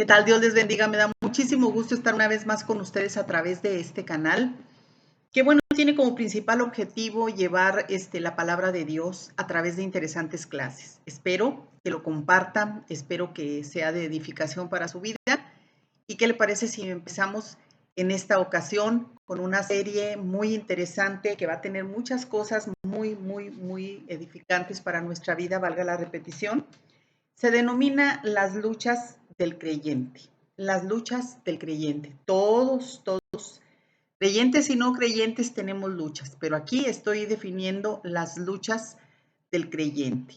¿Qué tal? Dios les bendiga. Me da muchísimo gusto estar una vez más con ustedes a través de este canal, que bueno, tiene como principal objetivo llevar la palabra de Dios a través de interesantes clases. Espero que lo compartan, espero que sea de edificación para su vida. ¿Y qué le parece si empezamos en esta ocasión con una serie muy interesante que va a tener muchas cosas muy edificantes para nuestra vida, valga la repetición? Se denomina las luchas del creyente. Las luchas del creyente. Todos, creyentes y no creyentes tenemos luchas, pero aquí estoy definiendo las luchas del creyente.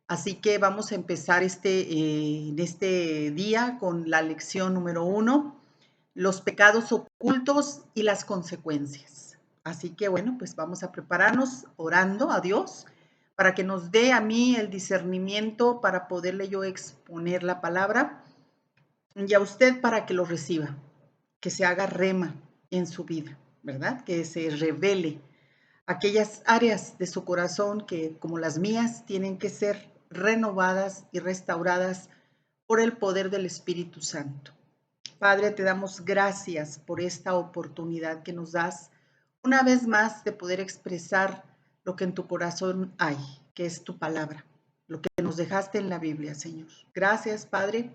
Así que vamos a empezar en este día con la lección número 1, los pecados ocultos y las consecuencias. Así que bueno, pues vamos a prepararnos orando a Dios para que nos dé a mí el discernimiento para poderle yo exponer la palabra y a usted para que lo reciba, que se haga rema en su vida, ¿verdad? Que se revele aquellas áreas de su corazón que, como las mías, tienen que ser renovadas y restauradas por el poder del Espíritu Santo. Padre, te damos gracias por esta oportunidad que nos das una vez más de poder expresar lo que en tu corazón hay, que es tu palabra, lo que nos dejaste en la Biblia, Señor. Gracias, Padre,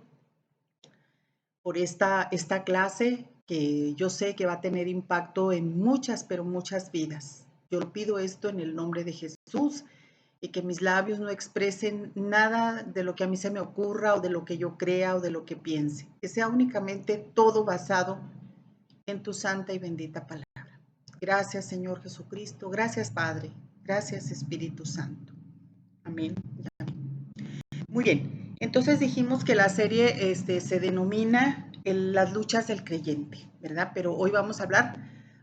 por esta clase que yo sé que va a tener impacto en muchas, pero muchas vidas. Yo pido esto en el nombre de Jesús y que mis labios no expresen nada de lo que a mí se me ocurra o de lo que yo crea o de lo que piense. Que sea únicamente todo basado en tu santa y bendita palabra. Gracias, Señor Jesucristo. Gracias, Padre. Gracias, Espíritu Santo. Amén. Muy bien, entonces dijimos que la serie se denomina las luchas del creyente, ¿verdad? Pero hoy vamos a hablar,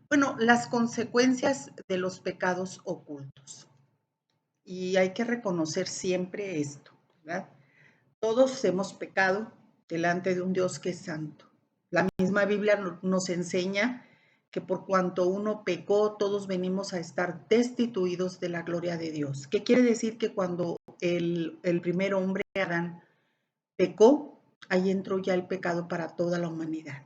bueno, las consecuencias de los pecados ocultos. Y hay que reconocer siempre esto, ¿verdad? Todos hemos pecado delante de un Dios que es santo. La misma Biblia nos enseña que por cuanto uno pecó, todos venimos a estar destituidos de la gloria de Dios. ¿Qué quiere decir? Que cuando el primer hombre, Adán, pecó, ahí entró ya el pecado para toda la humanidad.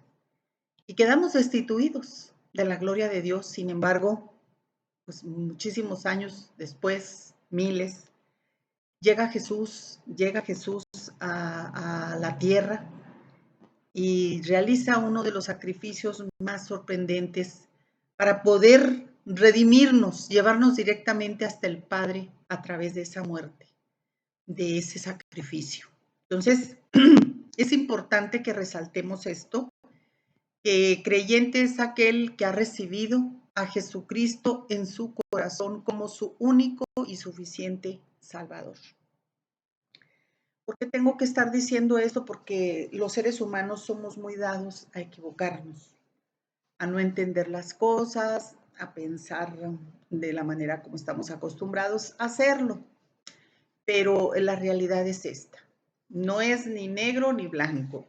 Y quedamos destituidos de la gloria de Dios. Sin embargo, pues muchísimos años después, miles, llega Jesús a la tierra y realiza uno de los sacrificios más sorprendentes para poder redimirnos, llevarnos directamente hasta el Padre a través de esa muerte, de ese sacrificio. Entonces, es importante que resaltemos esto, que creyente es aquel que ha recibido a Jesucristo en su corazón como su único y suficiente Salvador. ¿Por qué tengo que estar diciendo esto? Porque los seres humanos somos muy dados a equivocarnos, a no entender las cosas, a pensar de la manera como estamos acostumbrados a hacerlo. Pero la realidad es esta. No es ni negro ni blanco.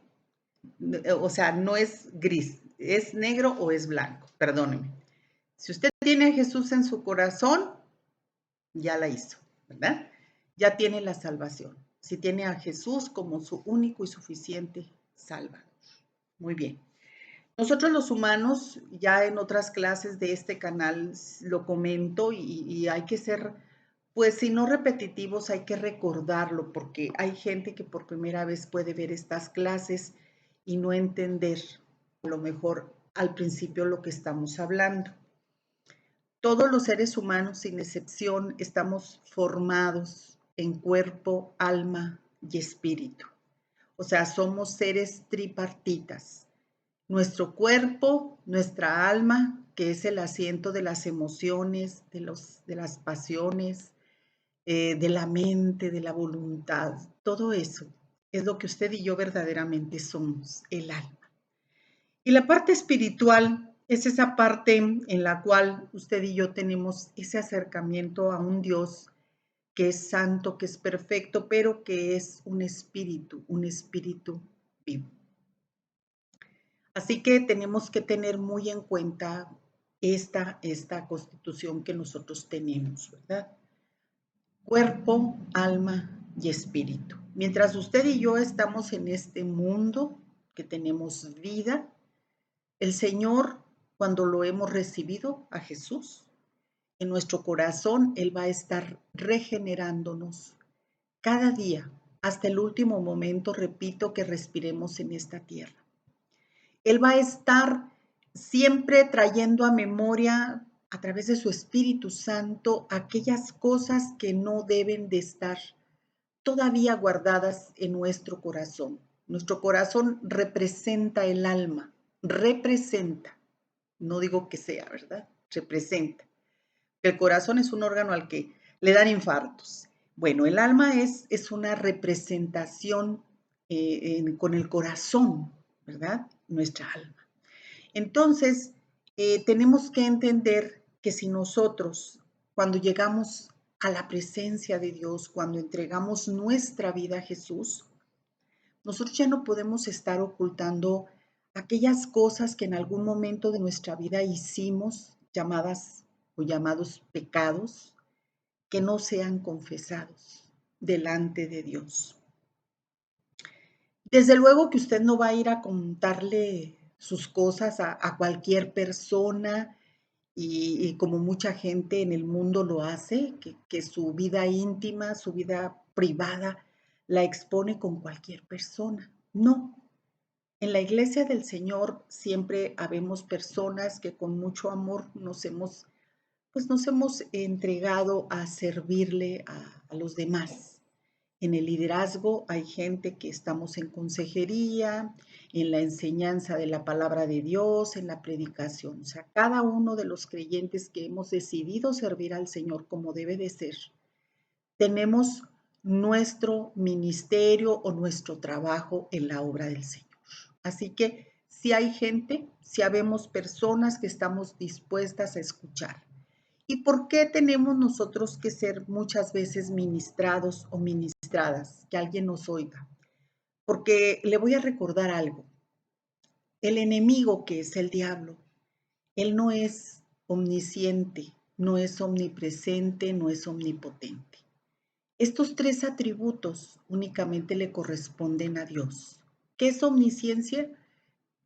O sea, no es gris. Es negro o es blanco. Perdóneme. Si usted tiene a Jesús en su corazón, ya la hizo, ¿verdad? Ya tiene la salvación. Si tiene a Jesús como su único y suficiente Salvador. Muy bien. Nosotros los humanos, ya en otras clases de este canal lo comento y hay que ser, pues si no repetitivos, hay que recordarlo porque hay gente que por primera vez puede ver estas clases y no entender a lo mejor al principio lo que estamos hablando. Todos los seres humanos, sin excepción, estamos formados en cuerpo, alma y espíritu. O sea, somos seres tripartitas. Nuestro cuerpo, nuestra alma, que es el asiento de las emociones, de las pasiones, de la mente, de la voluntad, todo eso es lo que usted y yo verdaderamente somos, el alma. Y la parte espiritual es esa parte en la cual usted y yo tenemos ese acercamiento a un Dios que es santo, que es perfecto, pero que es un espíritu vivo. Así que tenemos que tener muy en cuenta esta constitución que nosotros tenemos, ¿verdad? Cuerpo, alma y espíritu. Mientras usted y yo estamos en este mundo que tenemos vida. El Señor, cuando lo hemos recibido a Jesús, en nuestro corazón, Él va a estar regenerándonos cada día, hasta el último momento, repito, que respiremos en esta tierra. Él va a estar siempre trayendo a memoria, a través de su Espíritu Santo, aquellas cosas que no deben de estar todavía guardadas en nuestro corazón. Nuestro corazón representa el alma, representa, no digo que sea, ¿verdad? Representa. El corazón es un órgano al que le dan infartos. Bueno, el alma es una representación con el corazón, ¿verdad? Nuestra alma. Entonces, tenemos que entender que si nosotros, cuando llegamos a la presencia de Dios, cuando entregamos nuestra vida a Jesús, nosotros ya no podemos estar ocultando aquellas cosas que en algún momento de nuestra vida hicimos, llamadas o llamados pecados, que no sean confesados delante de Dios. Desde luego que usted no va a ir a contarle sus cosas a cualquier persona y como mucha gente en el mundo lo hace, que su vida íntima, su vida privada, la expone con cualquier persona. No, en la iglesia del Señor siempre habemos personas que con mucho amor nos hemos entregado a servirle a los demás. En el liderazgo hay gente que estamos en consejería, en la enseñanza de la palabra de Dios, en la predicación. O sea, cada uno de los creyentes que hemos decidido servir al Señor como debe de ser, tenemos nuestro ministerio o nuestro trabajo en la obra del Señor. Así que si hay gente, si habemos personas que estamos dispuestas a escuchar. ¿Y por qué tenemos nosotros que ser muchas veces ministrados o ministradas? Que alguien nos oiga. Porque le voy a recordar algo. El enemigo, que es el diablo, él no es omnisciente, no es omnipresente, no es omnipotente. Estos tres atributos únicamente le corresponden a Dios. ¿Qué es omnisciencia?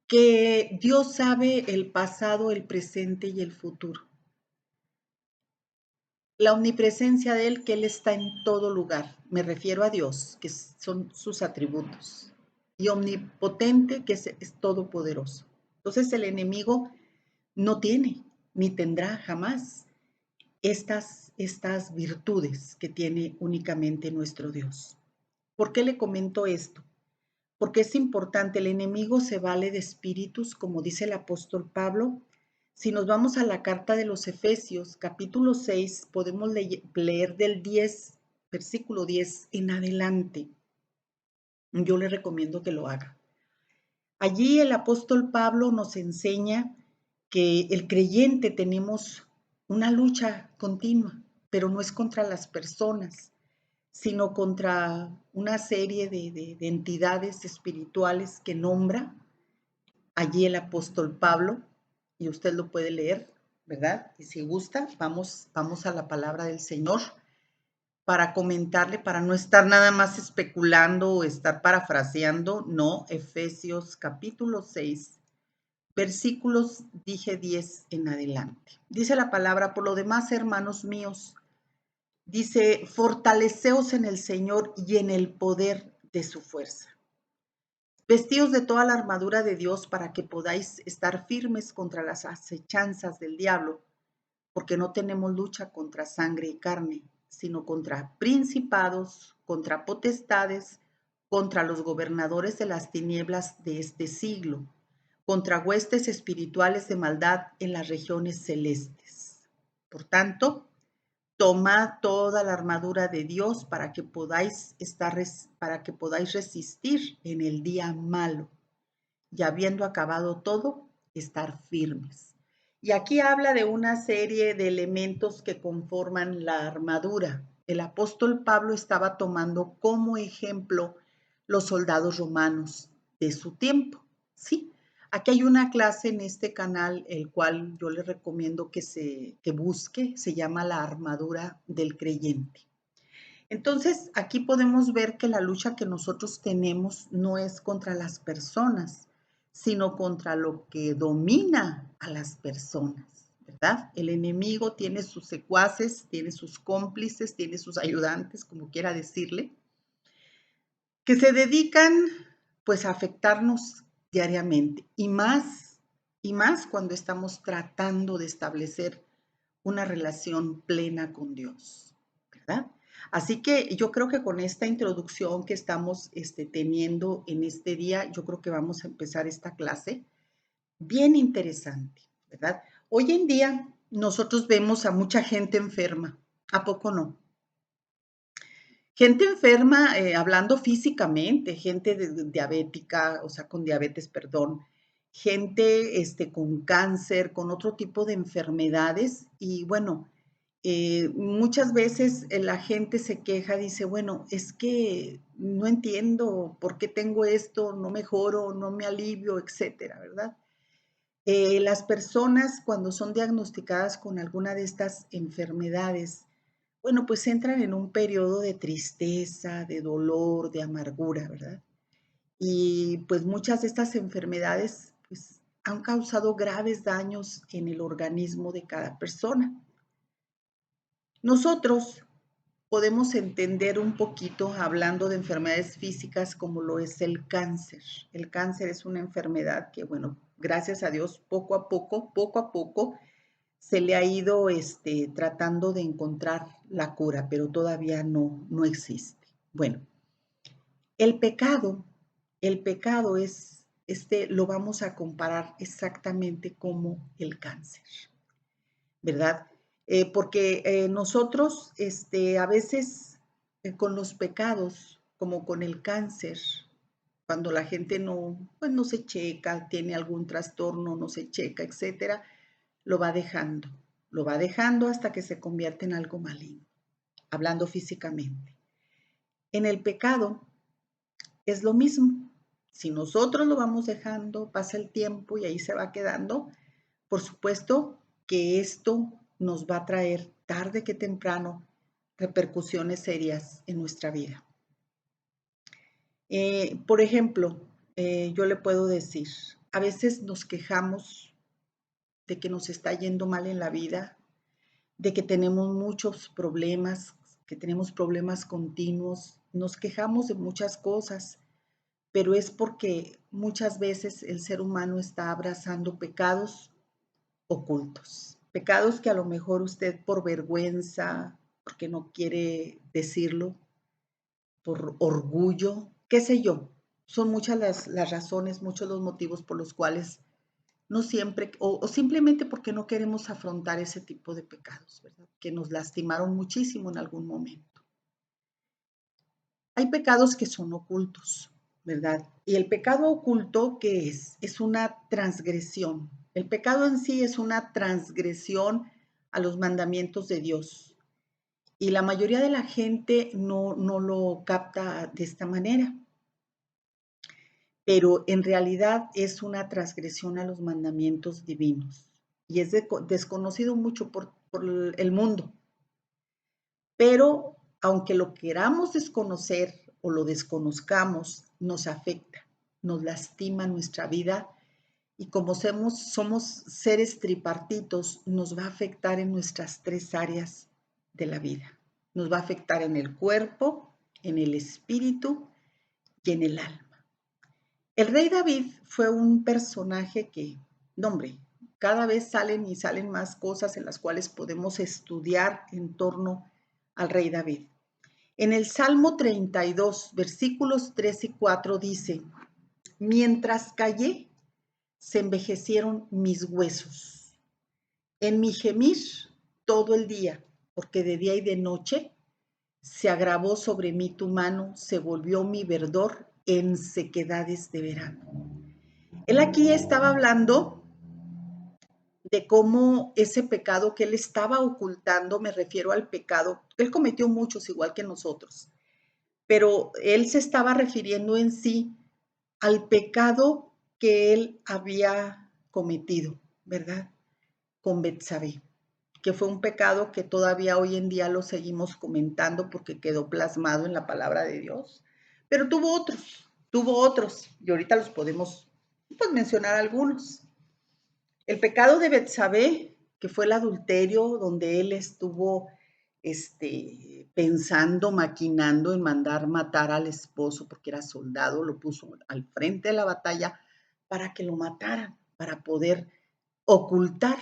Que Dios sabe el pasado, el presente y el futuro. La omnipresencia de Él, que Él está en todo lugar. Me refiero a Dios, que son sus atributos. Y omnipotente, que es todopoderoso. Entonces el enemigo no tiene, ni tendrá jamás estas virtudes que tiene únicamente nuestro Dios. ¿Por qué le comento esto? Porque es importante, el enemigo se vale de espíritus, como dice el apóstol Pablo. Si nos vamos a la carta de los Efesios, capítulo 6, podemos leer del 10, versículo 10 en adelante. Yo le recomiendo que lo haga. Allí el apóstol Pablo nos enseña que el creyente tenemos una lucha continua, pero no es contra las personas, sino contra una serie de entidades espirituales que nombra allí el apóstol Pablo, y usted lo puede leer, ¿verdad? Y si gusta, vamos a la palabra del Señor para comentarle, para no estar nada más especulando o estar parafraseando, no, Efesios capítulo 6, versículos, dije 10 en adelante. Dice la palabra: por lo demás, hermanos míos, dice, fortaleceos en el Señor y en el poder de su fuerza. Vestíos de toda la armadura de Dios para que podáis estar firmes contra las acechanzas del diablo, porque no tenemos lucha contra sangre y carne, sino contra principados, contra potestades, contra los gobernadores de las tinieblas de este siglo, contra huestes espirituales de maldad en las regiones celestes. Por tanto, tomad toda la armadura de Dios para que podáis resistir en el día malo, y habiendo acabado todo, estar firmes. Y aquí habla de una serie de elementos que conforman la armadura. El apóstol Pablo estaba tomando como ejemplo los soldados romanos de su tiempo. Sí, aquí hay una clase en este canal, el cual yo le recomiendo que busque, se llama la armadura del creyente. Entonces, aquí podemos ver que la lucha que nosotros tenemos no es contra las personas, sino contra lo que domina a las personas, ¿verdad? El enemigo tiene sus secuaces, tiene sus cómplices, tiene sus ayudantes, como quiera decirle, que se dedican pues a afectarnos diariamente y más cuando estamos tratando de establecer una relación plena con Dios, ¿verdad? Así que yo creo que con esta introducción que estamos teniendo en este día, yo creo que vamos a empezar esta clase bien interesante, ¿verdad? Hoy en día nosotros vemos a mucha gente enferma, ¿a poco no? Gente enferma, hablando físicamente, gente diabética, o sea, con diabetes, perdón, gente con cáncer, con otro tipo de enfermedades. Y bueno, muchas veces la gente se queja, dice, bueno, es que no entiendo por qué tengo esto, no mejoro, no me alivio, etcétera, ¿verdad? Las personas cuando son diagnosticadas con alguna de estas enfermedades, bueno, pues entran en un periodo de tristeza, de dolor, de amargura, ¿verdad? Y pues muchas de estas enfermedades pues han causado graves daños en el organismo de cada persona. Nosotros podemos entender un poquito hablando de enfermedades físicas como lo es el cáncer. El cáncer es una enfermedad que, bueno, gracias a Dios, poco a poco, se le ha ido tratando de encontrar la cura, pero todavía no existe. Bueno, el pecado, el pecado es, lo vamos a comparar exactamente como el cáncer, ¿verdad? Porque nosotros a veces con los pecados, como con el cáncer, cuando la gente no, pues no se checa, tiene algún trastorno, no se checa, etcétera, lo va dejando hasta que se convierte en algo maligno, hablando físicamente. En el pecado es lo mismo. Si nosotros lo vamos dejando, pasa el tiempo y ahí se va quedando, por supuesto que esto nos va a traer tarde que temprano repercusiones serias en nuestra vida. Por ejemplo, yo le puedo decir, a veces nos quejamos de que nos está yendo mal en la vida, de que tenemos muchos problemas, que tenemos problemas continuos, nos quejamos de muchas cosas, pero es porque muchas veces el ser humano está abrazando pecados ocultos, pecados que a lo mejor usted por vergüenza, porque no quiere decirlo, por orgullo, qué sé yo, son muchas las razones, muchos los motivos por los cuales no siempre, o simplemente porque no queremos afrontar ese tipo de pecados, ¿verdad? Que nos lastimaron muchísimo en algún momento. Hay pecados que son ocultos, ¿verdad? Y el pecado oculto, ¿qué es? Es una transgresión. El pecado en sí es una transgresión a los mandamientos de Dios. Y la mayoría de la gente no lo capta de esta manera, pero en realidad es una transgresión a los mandamientos divinos y es desconocido mucho por el mundo. Pero aunque lo queramos desconocer o lo desconozcamos, nos afecta, nos lastima nuestra vida y como somos seres tripartitos, nos va a afectar en nuestras tres áreas de la vida. Nos va a afectar en el cuerpo, en el espíritu y en el alma. El rey David fue un personaje que, no hombre, cada vez salen y salen más cosas en las cuales podemos estudiar en torno al rey David. En el Salmo 32, versículos 3 y 4 dice, mientras callé, se envejecieron mis huesos. En mi gemir todo el día, porque de día y de noche se agravó sobre mí tu mano, se volvió mi verdor en sequedades de verano. Él aquí estaba hablando de cómo ese pecado que él estaba ocultando, me refiero al pecado, él cometió muchos igual que nosotros, pero él se estaba refiriendo en sí al pecado que él había cometido, ¿verdad? Con Betsabé. que fue un pecado que todavía hoy en día lo seguimos comentando porque quedó plasmado en la palabra de Dios. Pero tuvo otros, y ahorita los podemos pues, mencionar algunos. El pecado de Betsabé, que fue el adulterio, donde él estuvo pensando, maquinando en mandar matar al esposo porque era soldado, lo puso al frente de la batalla para que lo mataran, para poder ocultar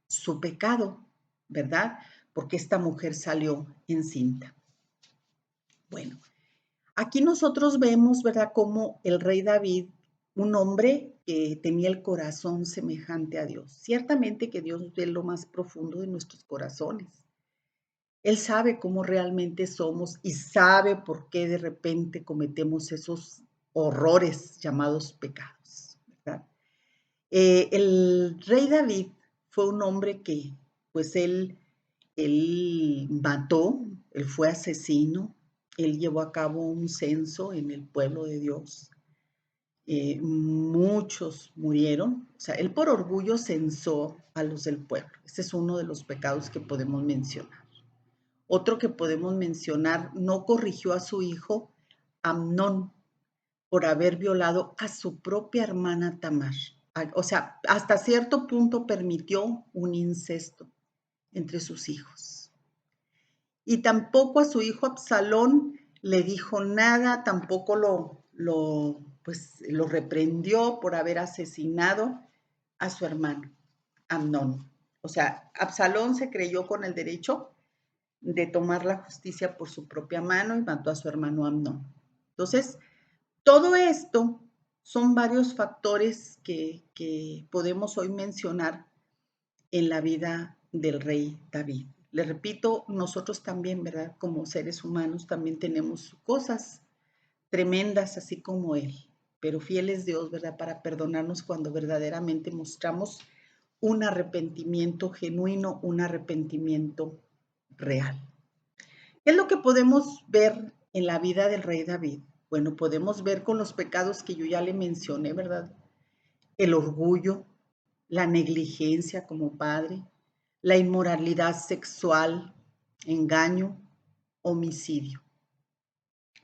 su pecado, ¿verdad? Porque esta mujer salió encinta. Bueno, aquí nosotros vemos, ¿verdad?, cómo el rey David, un hombre que tenía el corazón semejante a Dios. Ciertamente que Dios ve lo más profundo de nuestros corazones. Él sabe cómo realmente somos y sabe por qué de repente cometemos esos horrores llamados pecados, ¿verdad? El rey David fue un hombre que, pues él mató, él fue asesino, él llevó a cabo un censo en el pueblo de Dios. Muchos murieron, o sea, él por orgullo censó a los del pueblo. Este es uno de los pecados que podemos mencionar. Otro que podemos mencionar, no corrigió a su hijo Amnón por haber violado a su propia hermana Tamar. O sea, hasta cierto punto permitió un incesto entre sus hijos. Y tampoco a su hijo Absalón le dijo nada, tampoco lo reprendió por haber asesinado a su hermano, Amnón. O sea, Absalón se creyó con el derecho de tomar la justicia por su propia mano y mató a su hermano Amnón. Entonces, todo esto son varios factores que podemos hoy mencionar en la vida del rey David. Le repito, nosotros también, ¿verdad? Como seres humanos también tenemos cosas tremendas así como él, pero fiel es Dios, ¿verdad? Para perdonarnos cuando verdaderamente mostramos un arrepentimiento genuino, un arrepentimiento real. ¿Qué es lo que podemos ver en la vida del rey David? Bueno, podemos ver con los pecados que yo ya le mencioné, ¿verdad? El orgullo, la negligencia como padre, la inmoralidad sexual, engaño, homicidio.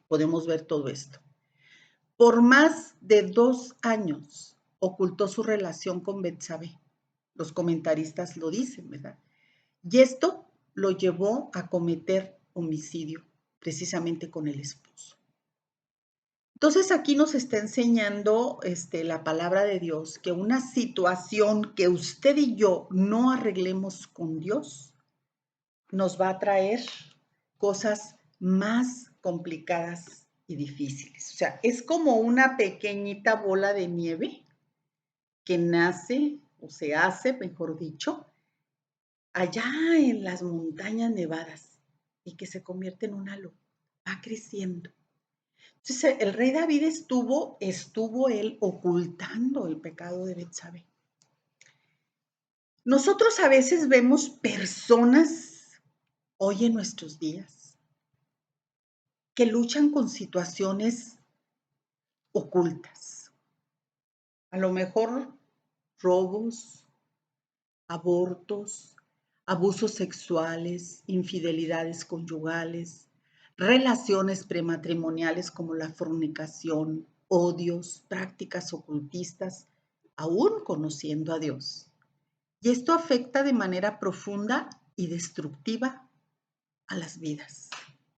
Podemos ver todo esto. Por más de 2 años ocultó su relación con Betsabé. Los comentaristas lo dicen, ¿verdad? Y esto lo llevó a cometer homicidio, precisamente con el esposo. Entonces aquí nos está enseñando la palabra de Dios que una situación que usted y yo no arreglemos con Dios nos va a traer cosas más complicadas y difíciles. O sea, es como una pequeñita bola de nieve que nace o se hace, mejor dicho, allá en las montañas nevadas y que se convierte en una luz, va creciendo. Entonces, el rey David estuvo él ocultando el pecado de Betsabé. Nosotros a veces vemos personas hoy en nuestros días que luchan con situaciones ocultas. A lo mejor robos, abortos, abusos sexuales, infidelidades conyugales, relaciones prematrimoniales como la fornicación, odios, prácticas ocultistas, aún conociendo a Dios. Y esto afecta de manera profunda y destructiva a las vidas.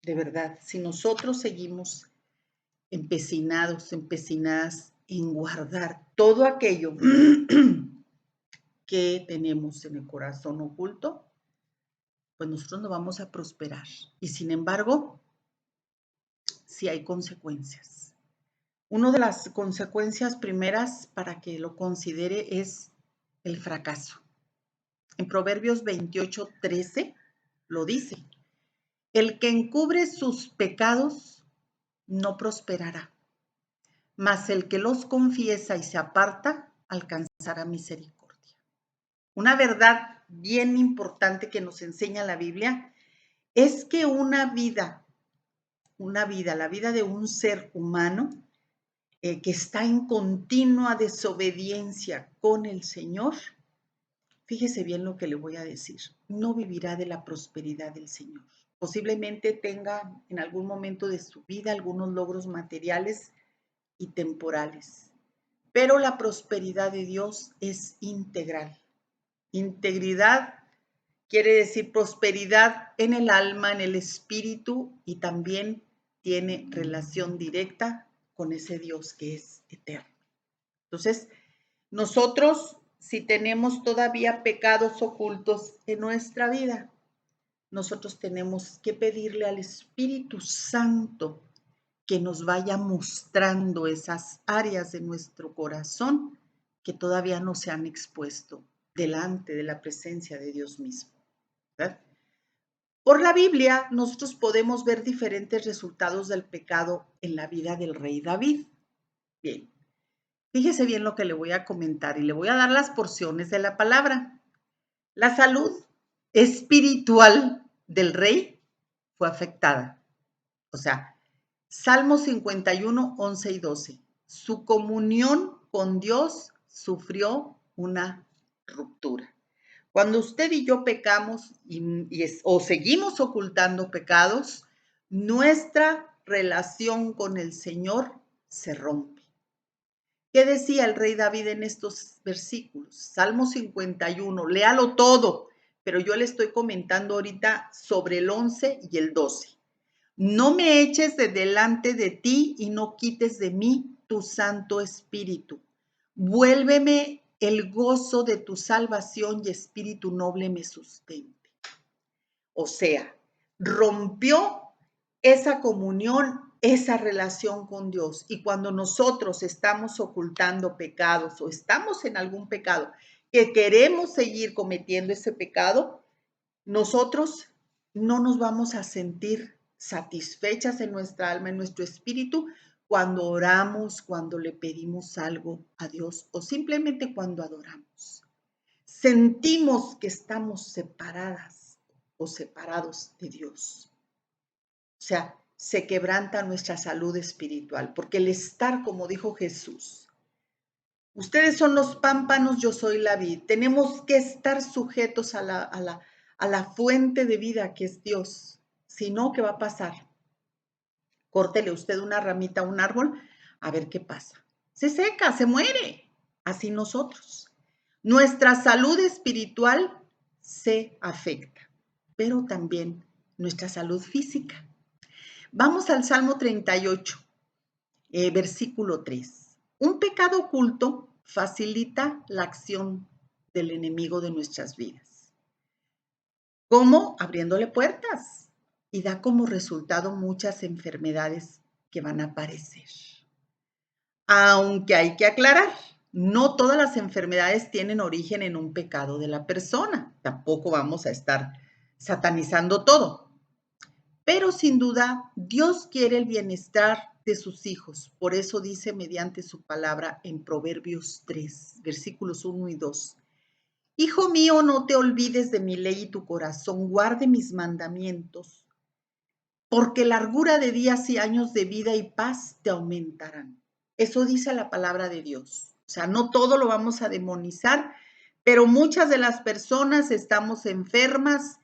De verdad, si nosotros seguimos empecinadas en guardar todo aquello que tenemos en el corazón oculto, pues nosotros no vamos a prosperar. Y sin embargo, sí hay consecuencias. Una de las consecuencias primeras para que lo considere es el fracaso. En Proverbios 28:13 lo dice: el que encubre sus pecados no prosperará, mas el que los confiesa y se aparta alcanzará misericordia. Una verdad bien importante que nos enseña la Biblia es que la vida de un ser humano que está en continua desobediencia con el Señor, fíjese bien lo que le voy a decir, no vivirá de la prosperidad del Señor. Posiblemente tenga en algún momento de su vida algunos logros materiales y temporales, pero la prosperidad de Dios es integral. Integridad quiere decir prosperidad en el alma, en el espíritu, y también tiene relación directa con ese Dios que es eterno. Entonces, nosotros, si tenemos todavía pecados ocultos en nuestra vida, nosotros tenemos que pedirle al Espíritu Santo que nos vaya mostrando esas áreas de nuestro corazón que todavía no se han expuesto delante de la presencia de Dios mismo, ¿verdad? Por la Biblia, nosotros podemos ver diferentes resultados del pecado en la vida del rey David. Bien, fíjese bien lo que le voy a comentar y le voy a dar las porciones de la palabra. La salud espiritual del rey fue afectada. O sea, Salmo 51, 11 y 12. Su comunión con Dios sufrió una ruptura. Cuando usted y yo pecamos o seguimos ocultando pecados, nuestra relación con el Señor se rompe. ¿Qué decía el rey David en estos versículos? Salmo 51, léalo todo, pero yo le estoy comentando ahorita sobre el 11 y el 12. No me eches de delante de ti y no quites de mí tu Santo Espíritu. Vuélveme el gozo de tu salvación y espíritu noble me sustente. O sea, rompió esa comunión, esa relación con Dios. Y cuando nosotros estamos ocultando pecados o estamos en algún pecado que queremos seguir cometiendo ese pecado, nosotros no nos vamos a sentir satisfechas en nuestra alma, en nuestro espíritu, cuando oramos, cuando le pedimos algo a Dios o simplemente cuando adoramos. Sentimos que estamos separadas o separados de Dios. O sea, se quebranta nuestra salud espiritual, porque el estar, como dijo Jesús, ustedes son los pámpanos, yo soy la vid. Tenemos que estar sujetos a la fuente de vida que es Dios. Si no, ¿qué va a pasar? Córtele usted una ramita a un árbol, a ver qué pasa. Se seca, se muere. Así nosotros. Nuestra salud espiritual se afecta, pero también nuestra salud física. Vamos al Salmo 38, versículo 3. Un pecado oculto facilita la acción del enemigo de nuestras vidas. ¿Cómo? Abriéndole puertas, y da como resultado muchas enfermedades que van a aparecer. Aunque hay que aclarar, no todas las enfermedades tienen origen en un pecado de la persona. Tampoco vamos a estar satanizando todo. Pero sin duda, Dios quiere el bienestar de sus hijos. Por eso dice mediante su palabra en Proverbios 3, versículos 1 y 2. Hijo mío, no te olvides de mi ley y tu corazón guarde mis mandamientos, porque largura de días y años de vida y paz te aumentarán. Eso dice la palabra de Dios. O sea, no todo lo vamos a demonizar, pero muchas de las personas estamos enfermas.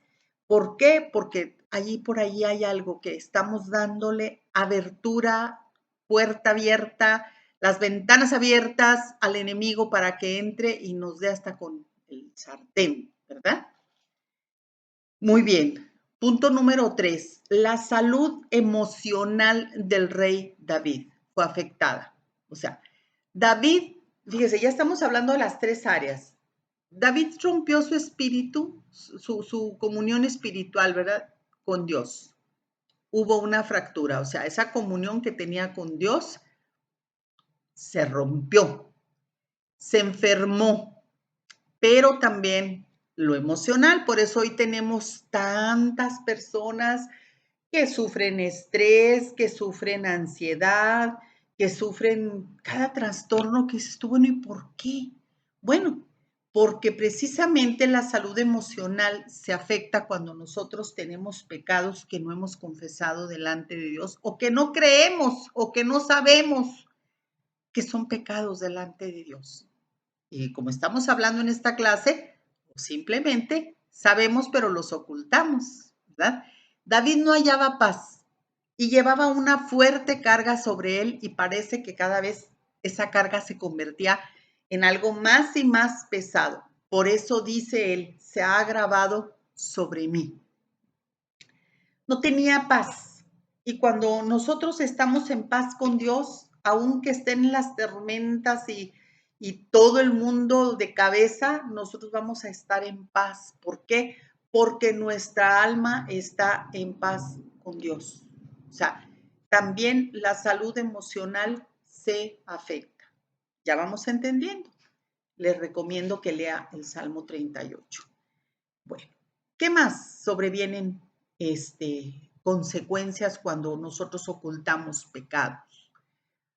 ¿Por qué? Porque allí por allí hay algo que estamos dándole abertura, puerta abierta, las ventanas abiertas al enemigo para que entre y nos dé hasta con el sartén, ¿verdad? Muy bien. Punto número 3. La salud emocional del rey David fue afectada. O sea, David, fíjese, ya estamos hablando de las tres áreas. David rompió su espíritu, su comunión espiritual, ¿verdad? Con Dios. Hubo una fractura, o sea, esa comunión que tenía con Dios se rompió, se enfermó, pero también lo emocional. Por eso hoy tenemos tantas personas que sufren estrés, que sufren ansiedad, que sufren cada trastorno que dices tú, bueno, ¿y por qué? Bueno, porque precisamente la salud emocional se afecta cuando nosotros tenemos pecados que no hemos confesado delante de Dios o que no creemos o que no sabemos que son pecados delante de Dios. Y como estamos hablando en esta clase, Simplemente sabemos, pero los ocultamos, ¿verdad? David no hallaba paz y llevaba una fuerte carga sobre él y parece que cada vez esa carga se convertía en algo más y más pesado. Por eso dice él, se ha agravado sobre mí. No tenía paz. Y cuando nosotros estamos en paz con Dios, aunque estén las tormentas y todo el mundo de cabeza, nosotros vamos a estar en paz. ¿Por qué? Porque nuestra alma está en paz con Dios. O sea, también la salud emocional se afecta. Ya vamos entendiendo. Les recomiendo que lea el Salmo 38. Bueno, ¿qué más sobrevienen consecuencias cuando nosotros ocultamos pecados?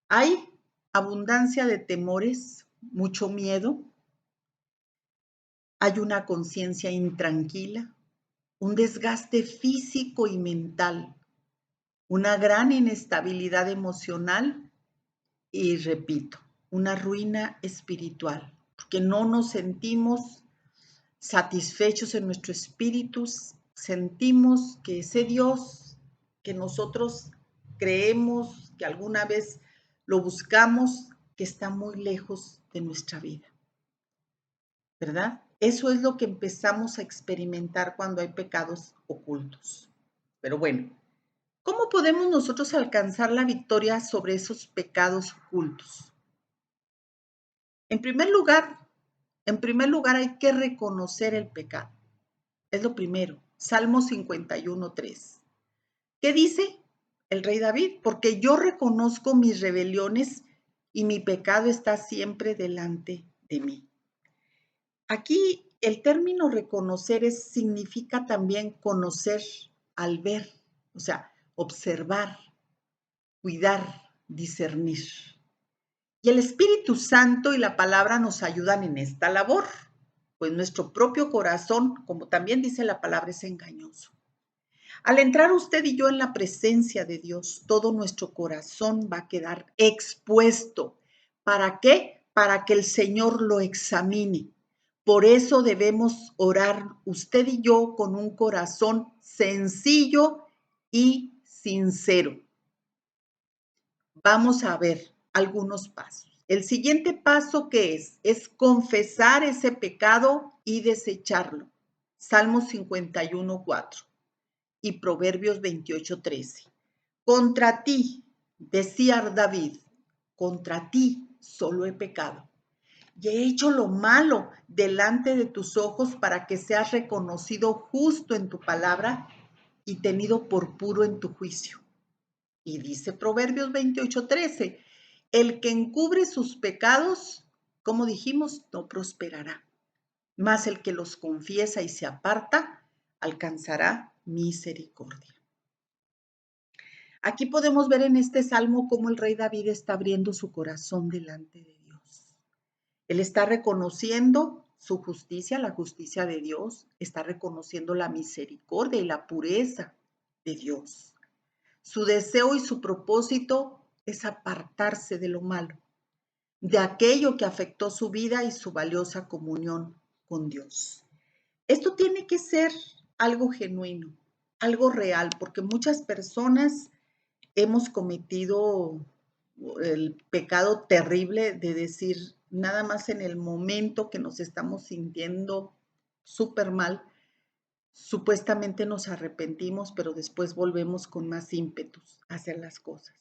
Hay abundancia de temores, mucho miedo, hay una conciencia intranquila, un desgaste físico y mental, una gran inestabilidad emocional y, repito, una ruina espiritual, porque no nos sentimos satisfechos en nuestro espíritu, sentimos que ese Dios que nosotros creemos, que alguna vez lo buscamos, que está muy lejos de nuestra vida, ¿verdad? Eso es lo que empezamos a experimentar cuando hay pecados ocultos. Pero bueno, ¿cómo podemos nosotros alcanzar la victoria sobre esos pecados ocultos? En primer lugar hay que reconocer el pecado. Es lo primero. Salmo 51:3. ¿Qué dice el rey David? Porque yo reconozco mis rebeliones y mi pecado está siempre delante de mí. Aquí el término reconocer significa también conocer al ver, o sea, observar, cuidar, discernir. Y el Espíritu Santo y la palabra nos ayudan en esta labor, pues nuestro propio corazón, como también dice la palabra, es engañoso. Al entrar usted y yo en la presencia de Dios, todo nuestro corazón va a quedar expuesto. ¿Para qué? Para que el Señor lo examine. Por eso debemos orar usted y yo con un corazón sencillo y sincero. Vamos a ver algunos pasos. El siguiente paso, ¿qué es? Es confesar ese pecado y desecharlo. Salmo 51:4 y Proverbios 28:13. Contra ti, decía David, contra ti solo he pecado y he hecho lo malo delante de tus ojos para que seas reconocido justo en tu palabra y tenido por puro en tu juicio. Y dice Proverbios 28:13, el que encubre sus pecados, como dijimos, no prosperará, mas el que los confiesa y se aparta, alcanzará misericordia. Aquí podemos ver en este salmo cómo el rey David está abriendo su corazón delante de Dios. Él está reconociendo su justicia, la justicia de Dios, está reconociendo la misericordia y la pureza de Dios. Su deseo y su propósito es apartarse de lo malo, de aquello que afectó su vida y su valiosa comunión con Dios. Esto tiene que ser algo genuino, algo real, porque muchas personas hemos cometido el pecado terrible de decir nada más en el momento que nos estamos sintiendo súper mal, supuestamente nos arrepentimos, pero después volvemos con más ímpetus a hacer las cosas.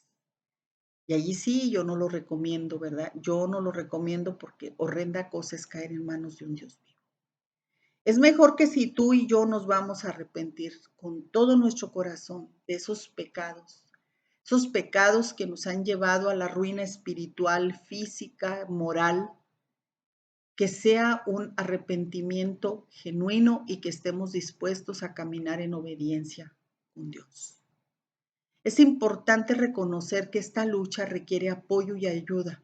Y allí sí, yo no lo recomiendo, ¿verdad? Yo no lo recomiendo porque horrenda cosa es caer en manos de un Dios vivo. Es mejor que si tú y yo nos vamos a arrepentir con todo nuestro corazón de esos pecados que nos han llevado a la ruina espiritual, física, moral, que sea un arrepentimiento genuino y que estemos dispuestos a caminar en obediencia con Dios. Es importante reconocer que esta lucha requiere apoyo y ayuda,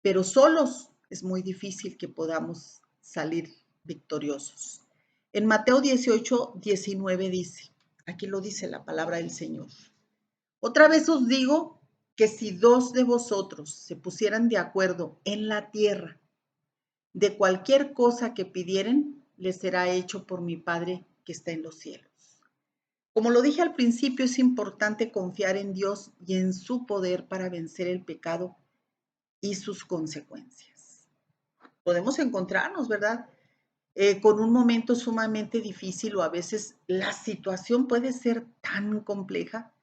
pero solos es muy difícil que podamos salir victoriosos. En Mateo 18:19 dice, aquí lo dice la palabra del Señor. Otra vez os digo que si dos de vosotros se pusieran de acuerdo en la tierra de cualquier cosa que pidieren, les será hecho por mi Padre que está en los cielos. Como lo dije al principio, es importante confiar en Dios y en su poder para vencer el pecado y sus consecuencias. Podemos encontrarnos, ¿verdad? Con un momento sumamente difícil o a veces la situación puede ser tan compleja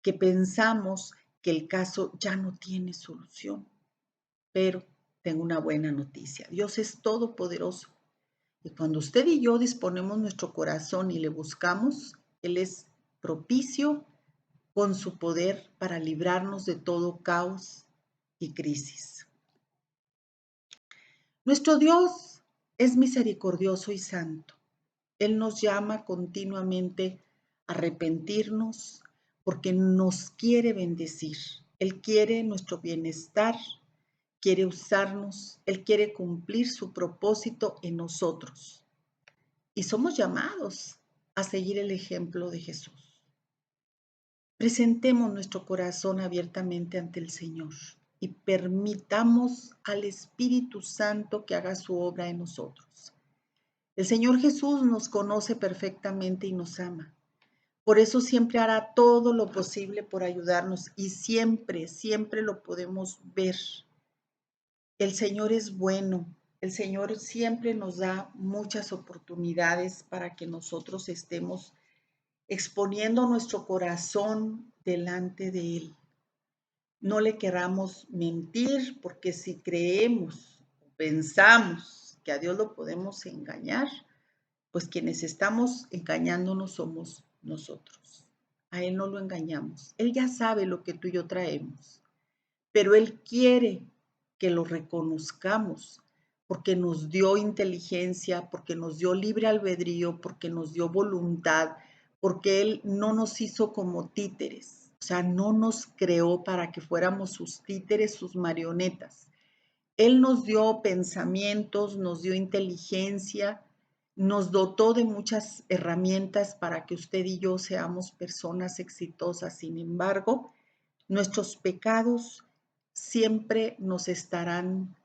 que pensamos que el caso ya no tiene solución. Pero tengo una buena noticia. Dios es todopoderoso. Y cuando usted y yo disponemos nuestro corazón y le buscamos, Él es propicio con su poder para librarnos de todo caos y crisis. Nuestro Dios es misericordioso y santo. Él nos llama continuamente a arrepentirnos porque nos quiere bendecir. Él quiere nuestro bienestar, quiere usarnos, Él quiere cumplir su propósito en nosotros. Y somos llamados a seguir el ejemplo de Jesús. Presentemos nuestro corazón abiertamente ante el Señor y permitamos al Espíritu Santo que haga su obra en nosotros. El Señor Jesús nos conoce perfectamente y nos ama. Por eso siempre hará todo lo posible por ayudarnos y siempre, siempre lo podemos ver. El Señor es bueno. El Señor siempre nos da muchas oportunidades para que nosotros estemos exponiendo nuestro corazón delante de Él. No le queramos mentir, porque si creemos o pensamos que a Dios lo podemos engañar, pues quienes estamos engañándonos somos nosotros. A Él no lo engañamos. Él ya sabe lo que tú y yo traemos, pero Él quiere que lo reconozcamos porque nos dio inteligencia, porque nos dio libre albedrío, porque nos dio voluntad, porque Él no nos hizo como títeres, o sea, no nos creó para que fuéramos sus títeres, sus marionetas. Él nos dio pensamientos, nos dio inteligencia, nos dotó de muchas herramientas para que usted y yo seamos personas exitosas. Sin embargo, nuestros pecados siempre nos estarán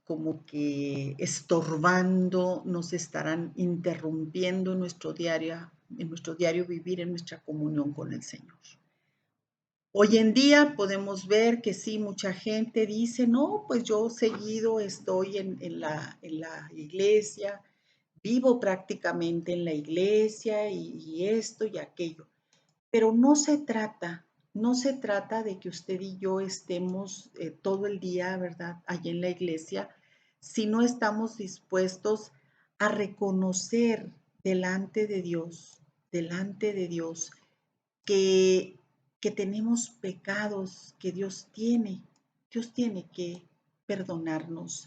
como que estorbando, nos estarán interrumpiendo en nuestro diario vivir, en nuestra comunión con el Señor. Hoy en día podemos ver que sí, mucha gente dice, no, pues yo seguido estoy en la iglesia, vivo prácticamente en la iglesia y esto y aquello. Pero no se trata de que usted y yo estemos todo el día, ¿verdad?, allí en la iglesia, si no estamos dispuestos a reconocer delante de Dios, que, que tenemos pecados que Dios tiene que perdonarnos.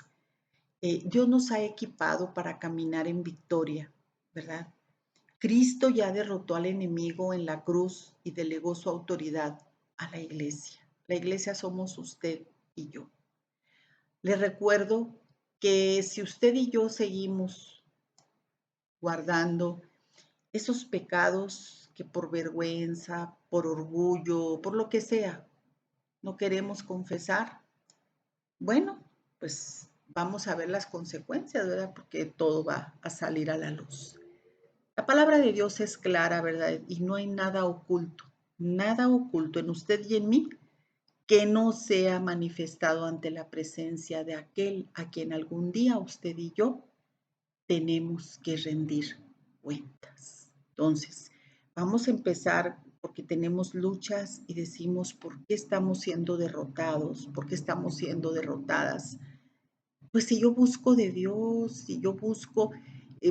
Dios nos ha equipado para caminar en victoria, ¿verdad? Cristo ya derrotó al enemigo en la cruz y delegó su autoridad a la iglesia. La iglesia somos usted y yo. Le recuerdo que si usted y yo seguimos guardando esos pecados que por vergüenza, por orgullo, por lo que sea, no queremos confesar, bueno, pues vamos a ver las consecuencias, ¿verdad? Porque todo va a salir a la luz. La palabra de Dios es clara, ¿verdad? Y no hay nada oculto en usted y en mí que no sea manifestado ante la presencia de aquel a quien algún día usted y yo tenemos que rendir cuentas. Entonces, vamos a empezar porque tenemos luchas y decimos, ¿por qué estamos siendo derrotados? ¿Por qué estamos siendo derrotadas? Pues si yo busco de Dios, si yo busco,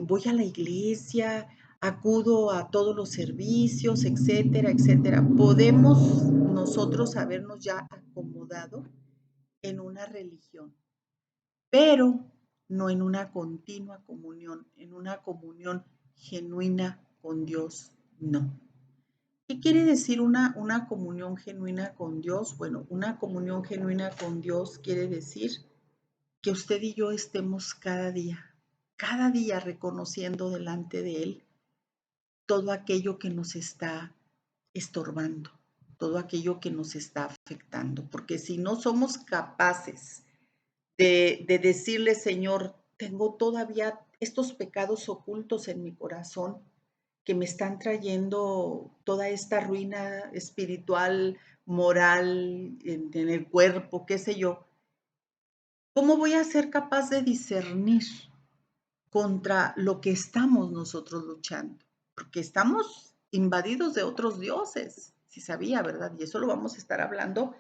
voy a la iglesia, acudo a todos los servicios, etcétera, etcétera. Podemos nosotros habernos ya acomodado en una religión, pero no en una continua comunión, en una comunión genuina con Dios, no. ¿Qué quiere decir una comunión genuina con Dios? Bueno, una comunión genuina con Dios quiere decir que usted y yo estemos cada día reconociendo delante de Él todo aquello que nos está estorbando, todo aquello que nos está afectando, porque si no somos capaces de decirle, Señor, tengo todavía estos pecados ocultos en mi corazón que me están trayendo toda esta ruina espiritual, moral, en el cuerpo, qué sé yo. ¿Cómo voy a ser capaz de discernir contra lo que estamos nosotros luchando? Porque estamos invadidos de otros dioses, si sabía, ¿verdad? Y eso lo vamos a estar hablando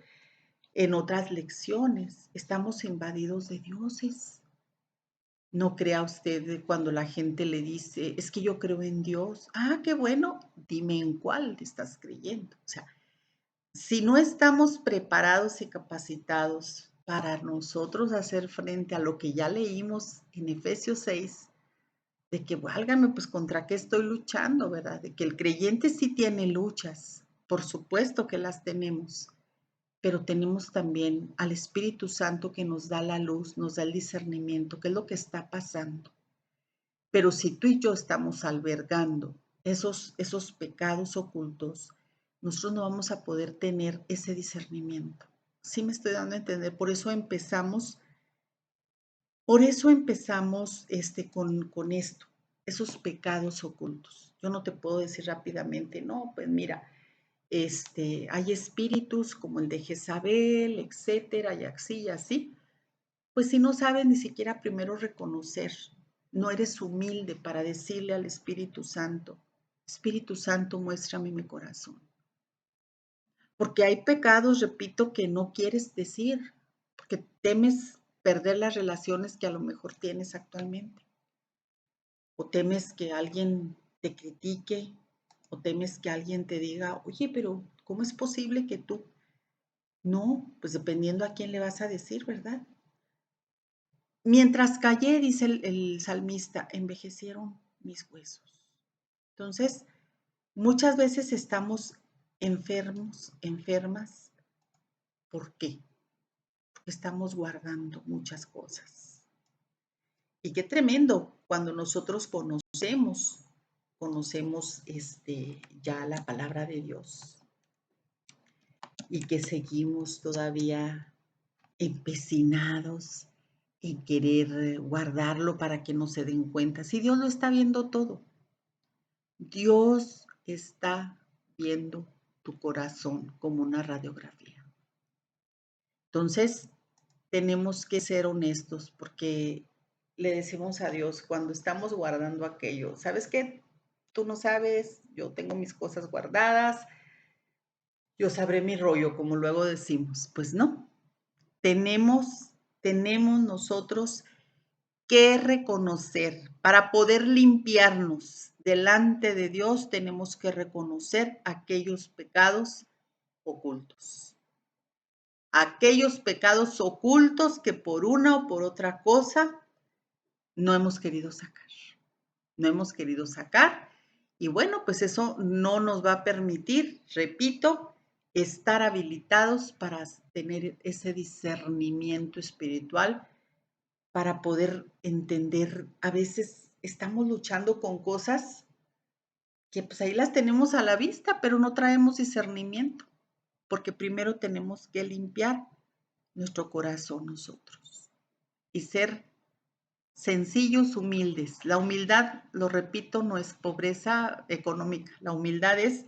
en otras lecciones. Estamos invadidos de dioses. No crea usted cuando la gente le dice, es que yo creo en Dios. Ah, qué bueno, dime en cuál te estás creyendo. O sea, si no estamos preparados y capacitados para nosotros hacer frente a lo que ya leímos en Efesios 6, de que, válgame, pues contra qué estoy luchando, ¿verdad? De que el creyente sí tiene luchas, por supuesto que las tenemos, pero tenemos también al Espíritu Santo que nos da la luz, nos da el discernimiento, qué es lo que está pasando. Pero si tú y yo estamos albergando esos pecados ocultos, nosotros no vamos a poder tener ese discernimiento. Sí me estoy dando a entender, por eso empezamos con esto, esos pecados ocultos. Yo no te puedo decir rápidamente, no, pues mira, hay espíritus como el de Jezabel, etcétera, y así, y así. Pues si no sabes ni siquiera primero reconocer, no eres humilde para decirle al Espíritu Santo, muéstrame mi corazón. Porque hay pecados, repito, que no quieres decir, porque temes perder las relaciones que a lo mejor tienes actualmente, o temes que alguien te critique, o temes que alguien te diga, oye, pero ¿cómo es posible que tú? No, pues dependiendo a quién le vas a decir, ¿verdad? Mientras callé, dice el salmista, envejecieron mis huesos. Entonces, muchas veces estamos enfermos, enfermas. ¿Por qué? Porque estamos guardando muchas cosas. Y qué tremendo cuando nosotros conocemos ya la palabra de Dios y que seguimos todavía empecinados en querer guardarlo para que no se den cuenta. Si Dios lo está viendo todo, Dios está viendo tu corazón como una radiografía. Entonces, tenemos que ser honestos porque le decimos a Dios cuando estamos guardando aquello, ¿sabes qué? Tú no sabes, yo tengo mis cosas guardadas, yo sabré mi rollo, como luego decimos. Pues no, tenemos, tenemos nosotros que reconocer. Para poder limpiarnos delante de Dios, tenemos que reconocer aquellos pecados ocultos. Aquellos pecados ocultos que por una o por otra cosa no hemos querido sacar. No hemos querido sacar. Y bueno, pues eso no nos va a permitir, repito, estar habilitados para tener ese discernimiento espiritual, para poder entender. A veces estamos luchando con cosas que pues ahí las tenemos a la vista, pero no traemos discernimiento, porque primero tenemos que limpiar nuestro corazón nosotros y ser sencillos, humildes. La humildad, lo repito, no es pobreza económica. La humildad es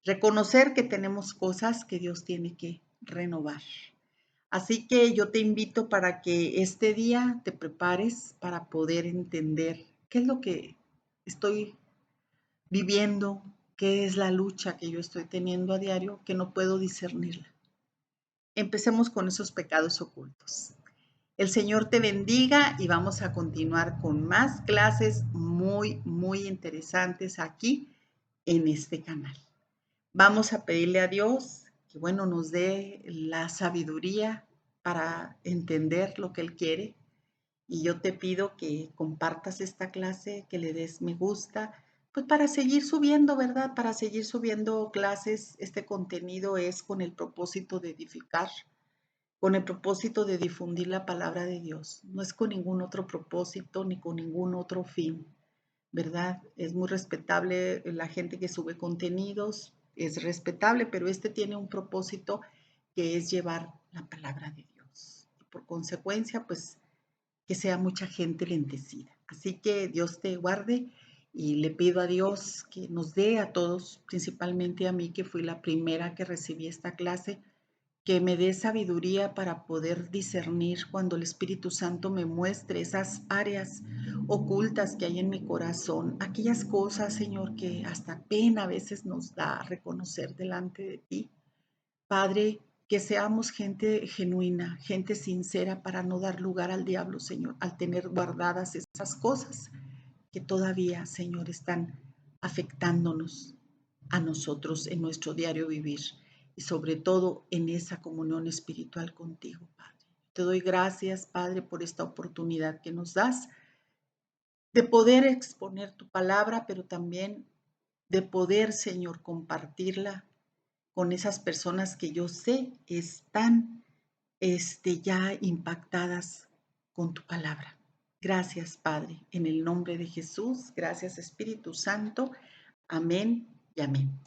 reconocer que tenemos cosas que Dios tiene que renovar. Así que yo te invito para que este día te prepares para poder entender qué es lo que estoy viviendo, qué es la lucha que yo estoy teniendo a diario, que no puedo discernirla. Empecemos con esos pecados ocultos. El Señor te bendiga y vamos a continuar con más clases muy, muy interesantes aquí en este canal. Vamos a pedirle a Dios que, bueno, nos dé la sabiduría para entender lo que Él quiere. Y yo te pido que compartas esta clase, que le des me gusta, pues para seguir subiendo, ¿verdad? Para seguir subiendo clases. Este contenido es con el propósito de edificar, con el propósito de difundir la palabra de Dios. No es con ningún otro propósito ni con ningún otro fin, ¿verdad? Es muy respetable la gente que sube contenidos, es respetable, pero este tiene un propósito que es llevar la palabra de Dios. Y por consecuencia, pues que sea mucha gente bendecida. Así que Dios te guarde y le pido a Dios que nos dé a todos, principalmente a mí que fui la primera que recibí esta clase, que me dé sabiduría para poder discernir cuando el Espíritu Santo me muestre esas áreas ocultas que hay en mi corazón, aquellas cosas, Señor, que hasta pena a veces nos da reconocer delante de ti. Padre, que seamos gente genuina, gente sincera para no dar lugar al diablo, Señor, al tener guardadas esas cosas que todavía, Señor, están afectándonos a nosotros en nuestro diario vivir y sobre todo en esa comunión espiritual contigo, Padre. Te doy gracias, Padre, por esta oportunidad que nos das de poder exponer tu palabra, pero también de poder, Señor, compartirla con esas personas que yo sé están ya impactadas con tu palabra. Gracias, Padre, en el nombre de Jesús. Gracias, Espíritu Santo. Amén y amén.